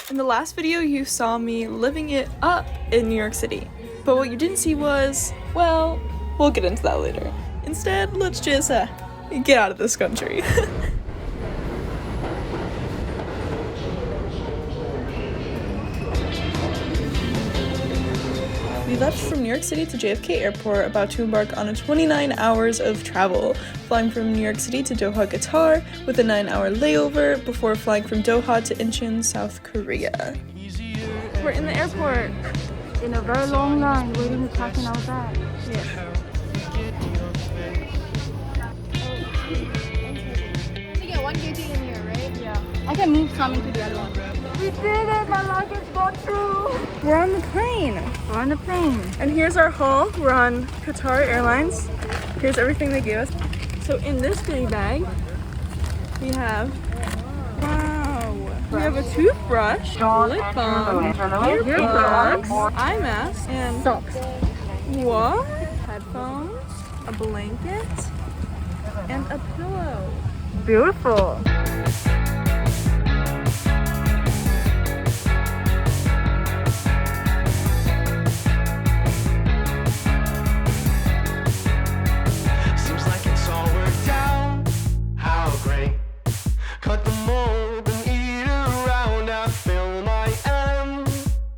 In the last video, you saw me living it up in New York City. But what you didn't see was, well, we'll get into that later. Instead, let's just get out of this country. We left from New York City to JFK Airport, about to embark on a 29 hours of travel, flying from New York City to Doha, Qatar, with a 9-hour layover before flying from Doha to Incheon, South Korea. We're in the airport. In a very long line waiting to check in our bag. Yeah. You get 1 kg in here, right? Yeah. I can move some into the other one. We did it! My luggage got through! We're on the plane. We're on the plane. And here's our haul. We're on Qatar Airlines. Here's everything they gave us. So in this goodie bag, we have, wow, we have a toothbrush, lip balm, earplugs, eye mask, and Socks. what? Headphones, a blanket, and a pillow. Beautiful. Seems like it's all worked out. How great. Cut the mold and eat around. I feel I am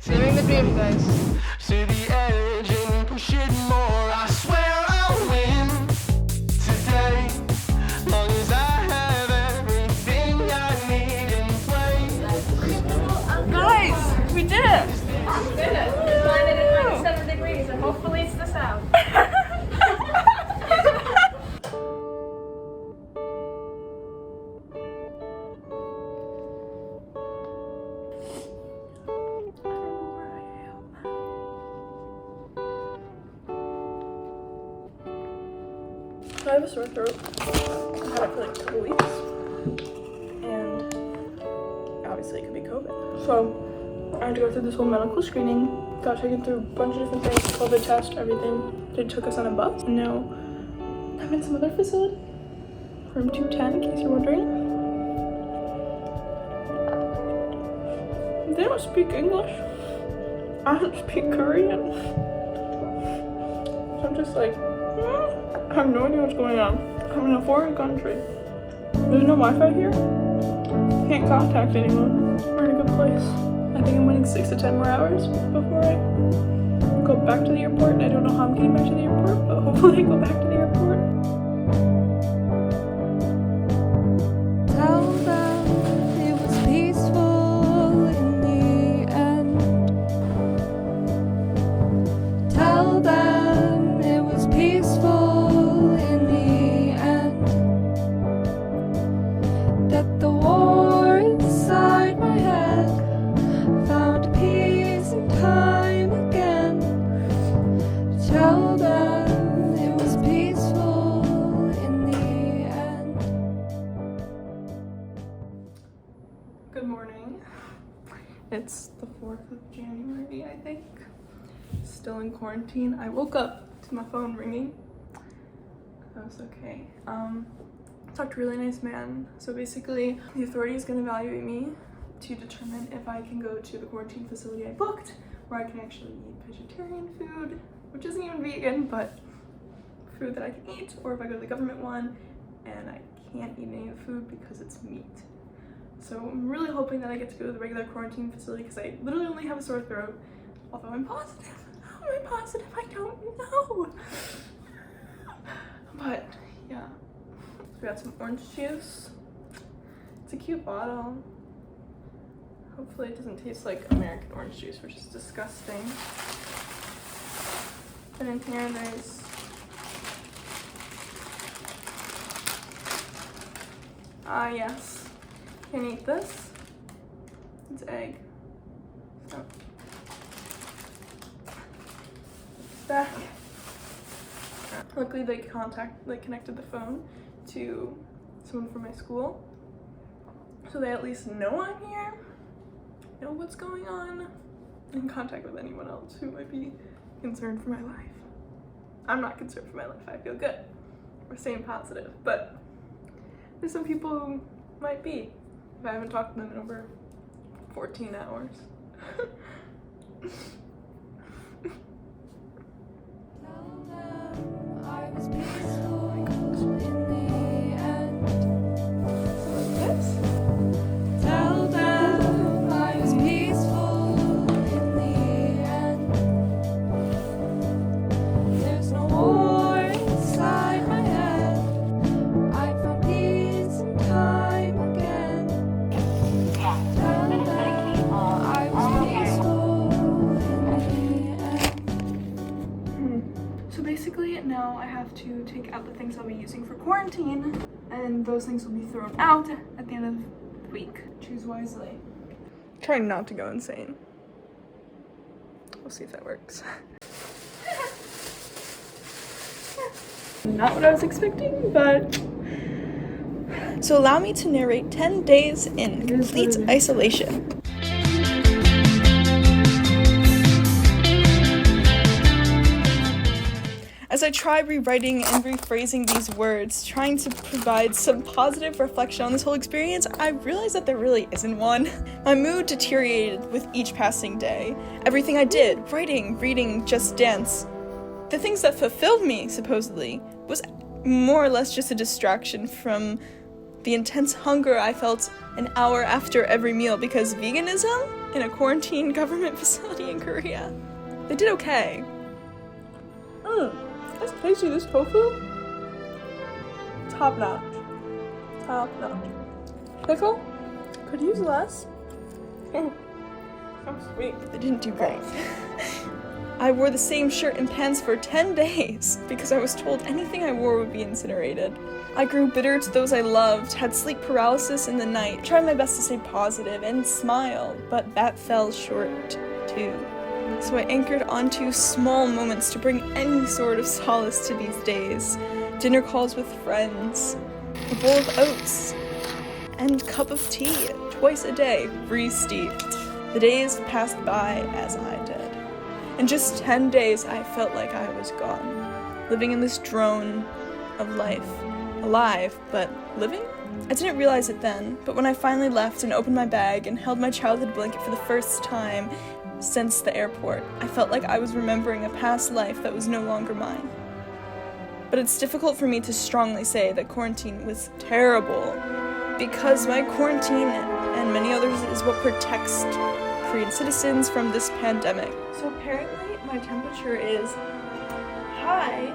Living the dream, guys. to the edge and push it more. I swear I'll win today. Long as I have everything I need in place. Guys, we did it! We did it. We landed in like 7 degrees, and hopefully it's the south. I have a sore throat. I've had it for like 2 weeks. And obviously it could be COVID. So I had to go through this whole medical screening. Got taken through a bunch of different things, COVID test, everything. They took us on a bus. And now I'm in some other facility. Room 210, in case you're wondering. They don't speak English. I don't speak Korean. So I'm just like, I have no idea what's going on. I'm in a foreign country. There's no Wi-Fi here. Can't contact anyone. We're in a good place. I think I'm waiting 6 to 10 more hours before I go back to the airport. I don't know how I'm getting back to the airport, but hopefully I go back to the airport. Tell them it was peaceful in the end. Tell them it was peaceful in the end. That the war inside my head found peace in time again. Tell them it was peaceful in the end. Good morning. It's the 4th of January, I think. Still in quarantine. I woke up to my phone ringing. That was okay. Talked to a really nice man. So basically, the authority is going to evaluate me to determine if I can go to the quarantine facility I booked, where I can actually eat vegetarian food, which isn't even vegan, but food that I can eat, or if I go to the government one and I can't eat any of the food because it's meat. So I'm really hoping that I get to go to the regular quarantine facility because I literally only have a sore throat, although I'm positive. How am I positive? I don't know. But yeah, we got some orange juice. It's a cute bottle. Hopefully it doesn't taste like American orange juice, which is disgusting. And in here there's yes. Can eat this. It's egg. So back. Luckily they connected the phone to someone from my school. So they at least know I'm here, know what's going on, in contact with anyone else who might be concerned for my life. I'm not concerned for my life, I feel good. We're staying positive, but there's some people who might be. If I haven't talked to them in over 14 hours. I was peaceful in the end. This? Tell them I was peaceful in the end. There's no war inside my head. I found peace in time again. Tell them I was peaceful in the end. So basically now I have to take out the things I'll be using for quarantine, and those things will be thrown out at the end of the week. Choose wisely. Trying not to go insane. We'll see if that works. Not what I was expecting, but... So allow me to narrate 10 days in complete isolation. As I try rewriting and rephrasing these words, trying to provide some positive reflection on this whole experience, I realized that there really isn't one. My mood deteriorated with each passing day. Everything I did, writing, reading, Just Dance, the things that fulfilled me, supposedly, was more or less just a distraction from the intense hunger I felt an hour after every meal, because veganism in a quarantine government facility in Korea, they did okay. That's tasty, this tofu. Top notch. Top notch. Pickle? Could use less. So sweet. They didn't do great. I wore the same shirt and pants for 10 days because I was told anything I wore would be incinerated. I grew bitter to those I loved, had sleep paralysis in the night, tried my best to stay positive and smile, but that fell short too. So I anchored onto small moments to bring any sort of solace to these days. Dinner calls with friends, a bowl of oats, and cup of tea twice a day, re-steeped. The days passed by as I did. In just 10 days, I felt like I was gone, living in this drone of life. Alive, but living? I didn't realize it then, but when I finally left and opened my bag and held my childhood blanket for the first time since the airport, I felt like I was remembering a past life that was no longer mine. But it's difficult for me to strongly say that quarantine was terrible, because my quarantine and many others is what protects Korean citizens from this pandemic. So apparently my temperature is high.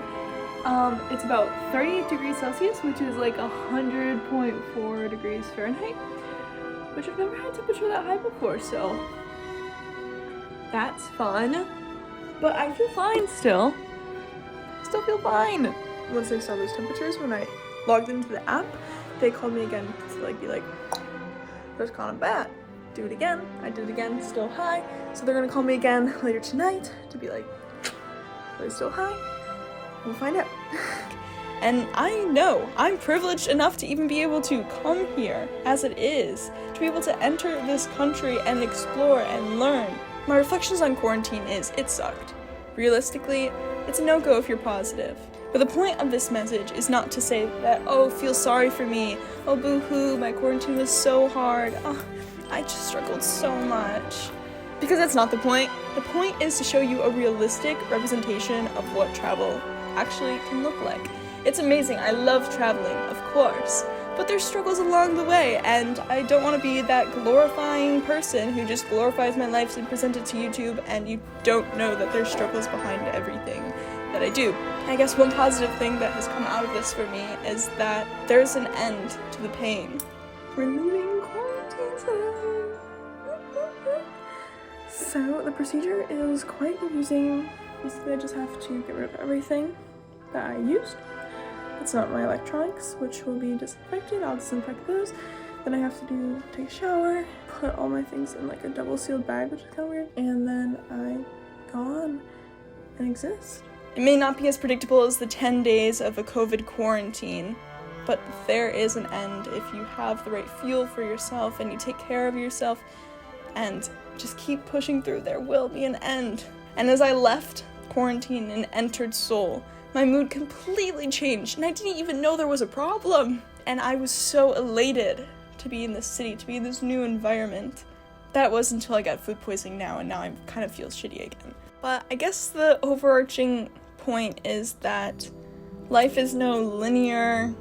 It's about 38 degrees Celsius, which is like 100.4 degrees Fahrenheit, which I've never had a temperature that high before, so that's fun. But I feel fine still. Still feel fine. Once I saw those temperatures, when I logged into the app, they called me again to be like, that's kind of bad. Do it again. I did it again, still high. So they're gonna call me again later tonight to be like, are they still high? We'll find out. And I know I'm privileged enough to even be able to come here as it is, to be able to enter this country and explore and learn. My reflections on quarantine is, it sucked. Realistically, it's a no-go if you're positive. But the point of this message is not to say that, oh, feel sorry for me, oh, boo-hoo, my quarantine was so hard, oh, I just struggled so much. Because that's not the point. The point is to show you a realistic representation of what travel actually can look like. It's amazing, I love traveling, of course, but there's struggles along the way, and I don't want to be that glorifying person who just glorifies my life and presents it to YouTube, and you don't know that there's struggles behind everything that I do. I guess one positive thing that has come out of this for me is that there's an end to the pain. Removing quarantine. So the procedure is quite confusing. Basically, I just have to get rid of everything that I used. It's not my electronics, which will be disinfected. I'll disinfect those. Then I have to take a shower, put all my things in like a double sealed bag, which is kind of weird, and then I go on and exist. It may not be as predictable as the 10 days of a COVID quarantine, but there is an end if you have the right fuel for yourself and you take care of yourself and just keep pushing through. There will be an end. And as I left quarantine and entered Seoul, my mood completely changed, and I didn't even know there was a problem. And I was so elated to be in this city, to be in this new environment, that was until I got food poisoning now, and now I kind of feel shitty again. But I guess the overarching point is that life is no linear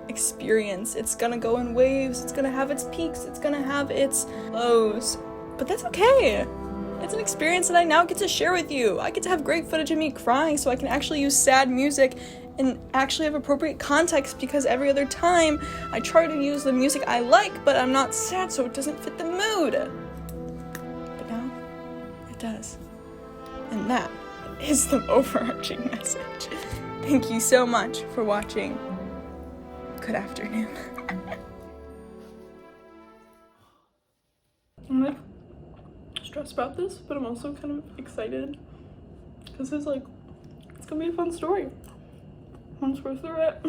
experience. It's gonna go in waves, it's gonna have its peaks, it's gonna have its lows. But that's okay. It's an experience that I now get to share with you. I get to have great footage of me crying so I can actually use sad music and actually have appropriate context, because every other time I try to use the music I like, but I'm not sad so it doesn't fit the mood. But now, it does. And that is the overarching message. Thank you so much for watching. Good afternoon. I'm like stressed about this, but I'm also kind of excited because it's gonna be a fun story once we're through it.